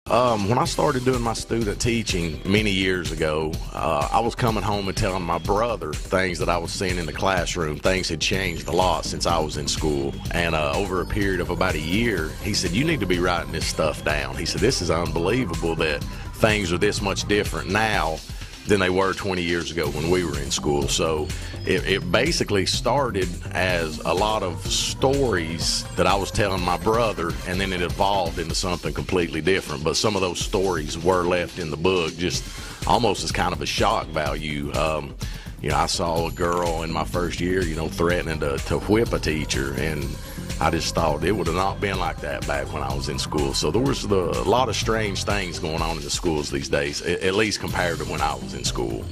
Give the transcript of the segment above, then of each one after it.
When I started doing my student teaching many years ago, I was coming home and telling my brother things that I was seeing in the classroom. Things had changed a lot since I was in school. And over a period of about a year, he said, "You need to be writing this stuff down." He said, "This is unbelievable that things are this much different now than they were 20 years ago when we were in school." So it basically started as a lot of stories that I was telling my brother, and then it evolved into something completely different. But some of those stories were left in the book just almost as kind of a shock value. I saw a girl in my first year, threatening to whip a teacher, and I just thought it would have not been like that back when I was in school. So there was a lot of strange things going on in the schools these days, at least compared to when I was in school.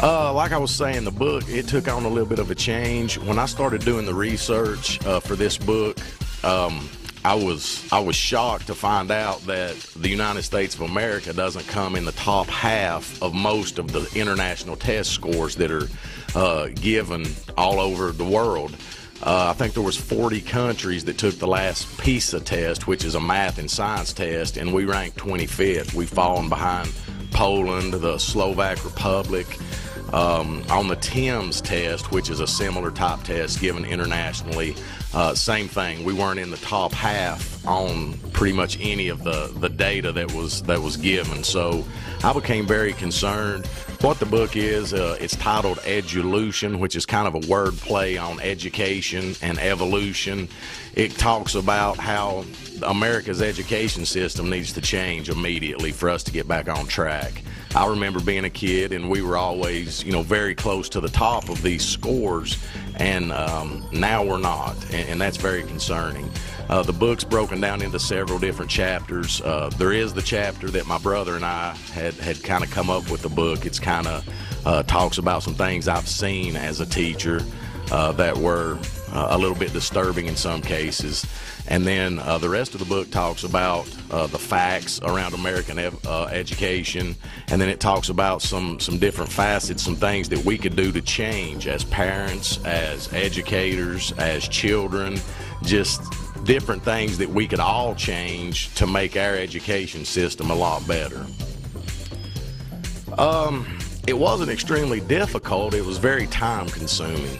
Like I was saying, the book, it took on a little bit of a change. When I started doing the research for this book, I was shocked to find out that the United States of America doesn't come in the top half of most of the international test scores that are given all over the world. I think there was 40 countries that took the last PISA test, which is a math and science test, and we ranked 25th. We've fallen behind Poland, the Slovak Republic. On the TIMSS test, which is a similar type test given internationally, same thing. We weren't in the top half on pretty much any of the data that was given. So I became very concerned. What the book is, it's titled Edu-lution, which is kind of a word play on education and evolution. It talks about how America's education system needs to change immediately for us to get back on track. I remember being a kid, and we were always, very close to the top of these scores, and now we're not, and that's very concerning. The book's broken down into several different chapters. There is the chapter that my brother and I had kind of come up with the book. It's kind of talks about some things I've seen as a teacher that were a little bit disturbing in some cases. And then the rest of the book talks about the facts around American education, and then it talks about some different facets, some things that we could do to change as parents, as educators, as children, just different things that we could all change to make our education system a lot better. It wasn't extremely difficult. It was very time consuming.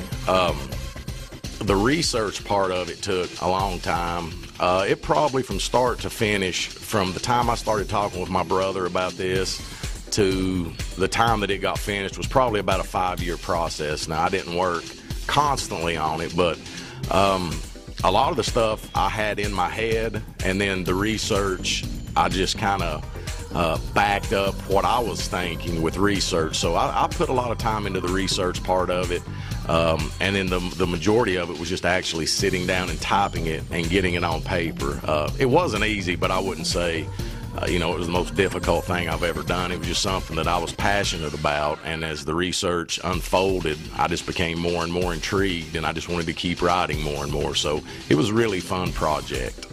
The research part of it took a long time. It probably from start to finish, from the time I started talking with my brother about this to the time that it got finished, was probably about a 5-year process. Now, I didn't work constantly on it, but a lot of the stuff I had in my head, and then the research, I just kind of backed up what I was thinking with research. So I put a lot of time into the research part of it. And then the majority of it was just actually sitting down and typing it and getting it on paper. It wasn't easy, but I wouldn't say, it was the most difficult thing I've ever done. It was just something that I was passionate about, and as the research unfolded, I just became more and more intrigued, and I just wanted to keep writing more and more. So it was a really fun project.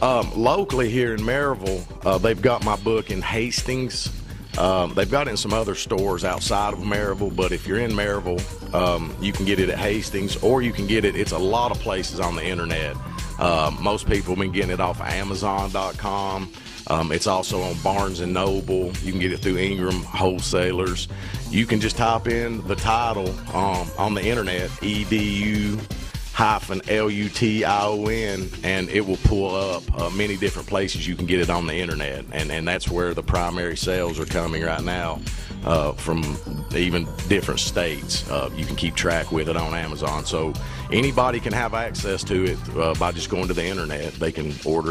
Locally here in Maryville, they've got my book in Hastings. They've got it in some other stores outside of Maryville, but if you're in Maryville, you can get it at Hastings, or you can get it, it's a lot of places on the internet. Most people have been getting it off of Amazon.com. It's also on Barnes & Noble. You can get it through Ingram Wholesalers. You can just type in the title on the internet, Edu-lution, and it will pull up many different places you can get it on the internet, and that's where the primary sales are coming right now, from even different states. You can keep track with it on Amazon, so anybody can have access to it by just going to the internet. They can order